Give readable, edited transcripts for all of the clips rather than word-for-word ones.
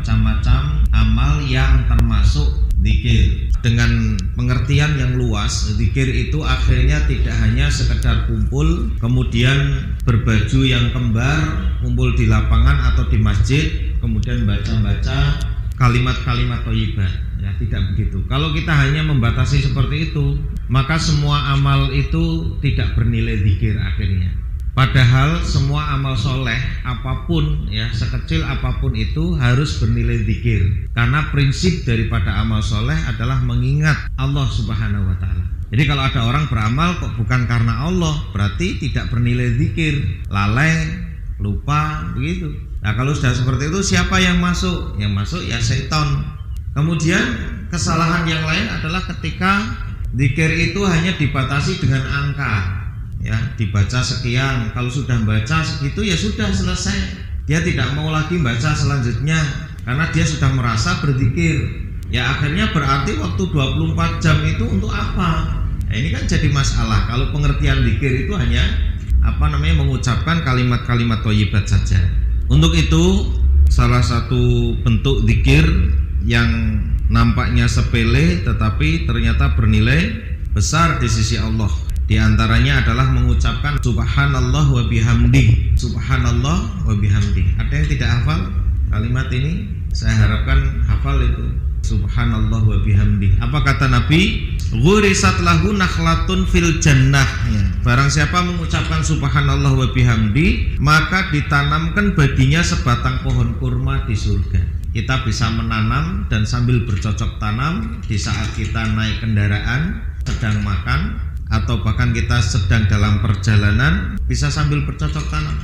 macam-macam amal yang termasuk zikir. Dengan pengertian yang luas, zikir itu akhirnya tidak hanya sekedar kumpul, kemudian berbaju yang kembar, kumpul di lapangan atau di masjid, kemudian baca-baca kalimat-kalimat thayyibah. Ya, tidak begitu. Kalau kita hanya membatasi seperti itu, maka semua amal itu tidak bernilai zikir akhirnya. Padahal semua amal soleh apapun, ya sekecil apapun itu harus bernilai zikir. Karena prinsip daripada amal soleh adalah mengingat Allah Subhanahu Wa Taala. Jadi kalau ada orang beramal kok bukan karena Allah, berarti tidak bernilai zikir, lalai, lupa, begitu. Nah kalau sudah seperti itu, siapa yang masuk? Yang masuk ya setan. Kemudian kesalahan yang lain adalah ketika zikir itu hanya dibatasi dengan angka. Ya, dibaca sekian, kalau sudah baca segitu ya sudah selesai. Dia tidak mau lagi baca selanjutnya karena dia sudah merasa berzikir. Ya akhirnya berarti waktu 24 jam itu untuk apa? Nah, ini kan jadi masalah kalau pengertian zikir itu hanya mengucapkan kalimat-kalimat thayyibat saja. Untuk itu salah satu bentuk zikir yang nampaknya sepele tetapi ternyata bernilai besar di sisi Allah. Di antaranya adalah mengucapkan subhanallah wa bihamdih. Subhanallah wa bihamdih. Ada yang tidak hafal kalimat ini? Saya harapkan hafal itu. Subhanallah wa bihamdih. Apa kata Nabi? Ghurisat lahu nakhlatun fil jannah. Ya. Barang siapa mengucapkan subhanallah wa bihamdih, maka ditanamkan baginya sebatang pohon kurma di surga. Kita bisa menanam dan sambil bercocok tanam di saat kita naik kendaraan, sedang makan, atau bahkan kita sedang dalam perjalanan bisa sambil bercocok tanam.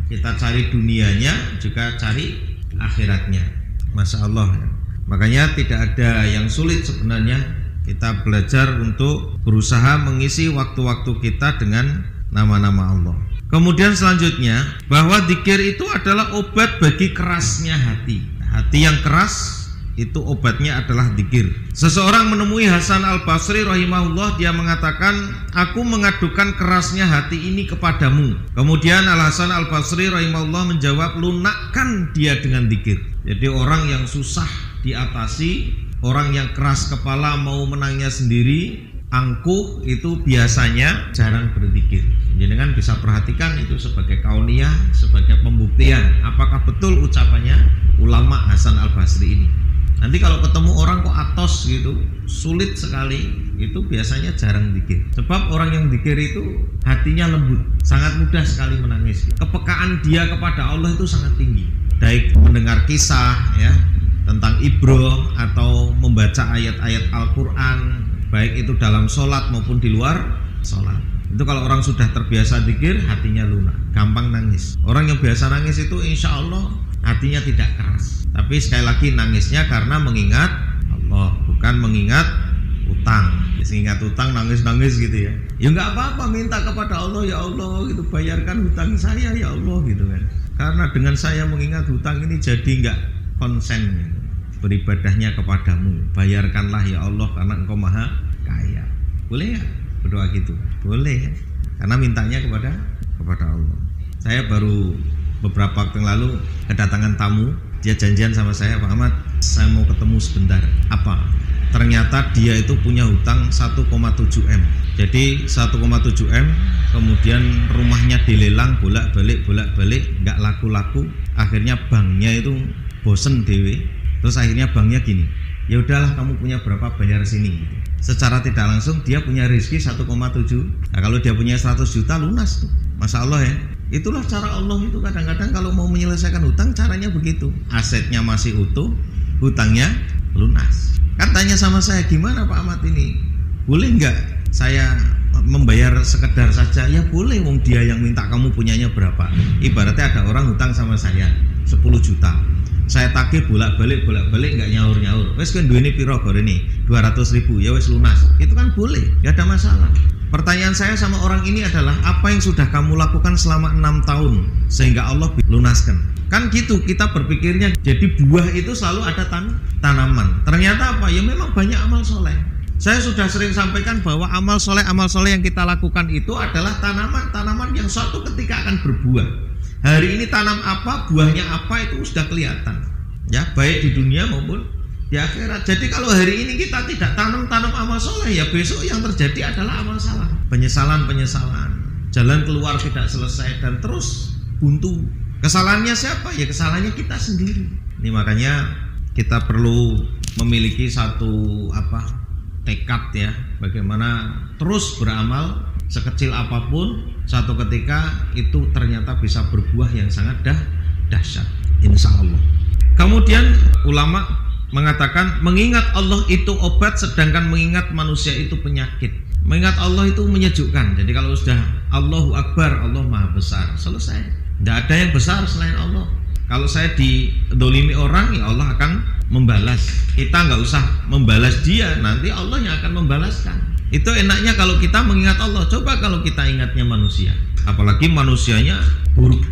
Kita cari dunianya juga cari akhiratnya. Masya Allah. Makanya tidak ada yang sulit sebenarnya. Kita belajar untuk berusaha mengisi waktu-waktu kita dengan nama-nama Allah. Kemudian selanjutnya bahwa zikir itu adalah obat bagi kerasnya hati. Hati yang keras itu obatnya adalah zikir. Seseorang menemui Hasan Al-Basri rahimahullah, dia mengatakan, aku mengadukan kerasnya hati ini kepadamu. Kemudian Al-Hasan Al-Basri rahimahullah menjawab, lunakkan dia dengan zikir. Jadi orang yang susah diatasi, orang yang keras kepala mau menangnya sendiri, angkuh, itu biasanya jarang berzikir. Jadi kan bisa perhatikan itu sebagai kauniyah, sebagai pembuktian apakah betul ucapannya ulama Hasan Al-Basri ini. Nanti kalau ketemu orang kok atos gitu, sulit sekali, itu biasanya jarang zikir. Sebab orang yang zikir itu hatinya lembut, sangat mudah sekali menangis. Kepekaan dia kepada Allah itu sangat tinggi. Baik mendengar kisah ya tentang ibroh atau membaca ayat-ayat Al-Quran, baik itu dalam sholat maupun di luar sholat. Itu kalau orang sudah terbiasa zikir, hatinya lunak, gampang nangis. Orang yang biasa nangis itu insya Allah hatinya tidak keras. Tapi sekali lagi nangisnya karena mengingat Allah, bukan mengingat utang. Ingat utang nangis-nangis gitu ya. Ya nggak apa-apa, minta kepada Allah, ya Allah gitu, bayarkan hutang saya ya Allah gitu kan. Karena dengan saya mengingat hutang ini jadi nggak konsen gitu, beribadahnya kepadamu. Bayarkanlah ya Allah karena Engkau maha kaya. Boleh ya berdoa gitu? Boleh ya. Karena mintanya kepada Allah. Saya baru beberapa waktu yang lalu kedatangan tamu, dia janjian sama saya, Pak Ahmad, saya mau ketemu sebentar. Apa? Ternyata dia itu punya hutang 1,7 M. Jadi 1,7 M, kemudian rumahnya dilelang bolak-balik, nggak laku-laku. Akhirnya banknya itu bosen dewe. Terus akhirnya banknya gini, ya udahlah kamu punya berapa bayar sini. Gitu. Secara tidak langsung dia punya rezeki 1,7. Nah kalau dia punya 100 juta lunas tuh. Masya Allah ya. Itulah cara Allah itu, kadang-kadang kalau mau menyelesaikan hutang caranya begitu. Asetnya masih utuh, hutangnya lunas. Kan tanya sama saya, gimana Pak Ahmad ini? Boleh nggak saya membayar sekedar saja? Ya boleh, wong dia yang minta, kamu punyanya berapa? Ibaratnya ada orang hutang sama saya 10 juta. Saya tagih bolak-balik nggak nyaur-nyaur. Wes kan duitnya piro gore ini? 200.000, ya wes lunas. Itu kan boleh, nggak ada masalah. Pertanyaan saya sama orang ini adalah, apa yang sudah kamu lakukan selama 6 tahun sehingga Allah lunaskan? Kan gitu kita berpikirnya. Jadi buah itu selalu ada tanaman. Ternyata apa? Ya memang banyak amal soleh. Saya sudah sering sampaikan bahwa amal soleh yang kita lakukan itu adalah tanaman yang suatu ketika akan berbuah. Hari ini tanam apa, buahnya apa, itu sudah kelihatan. Ya, baik di dunia maupun di akhirat. Jadi kalau hari ini kita tidak tanam amal soleh, ya besok yang terjadi adalah amal salah, penyesalan, jalan keluar tidak selesai dan terus buntu. Kesalahannya siapa? Ya kesalahannya kita sendiri. Ini makanya kita perlu memiliki satu tekad ya, bagaimana terus beramal sekecil apapun, satu ketika itu ternyata bisa berbuah yang sangat dahsyat, insya Allah. Kemudian ulama mengatakan mengingat Allah itu obat, sedangkan mengingat manusia itu penyakit. Mengingat Allah itu menyejukkan. Jadi kalau sudah Allahu Akbar, Allah Maha Besar, selesai. Tidak ada yang besar selain Allah. Kalau saya didolimi orang, ya Allah akan membalas. Kita nggak usah membalas dia, nanti Allah yang akan membalaskan. Itu enaknya kalau kita mengingat Allah. Coba kalau kita ingatnya manusia, apalagi manusianya buruk.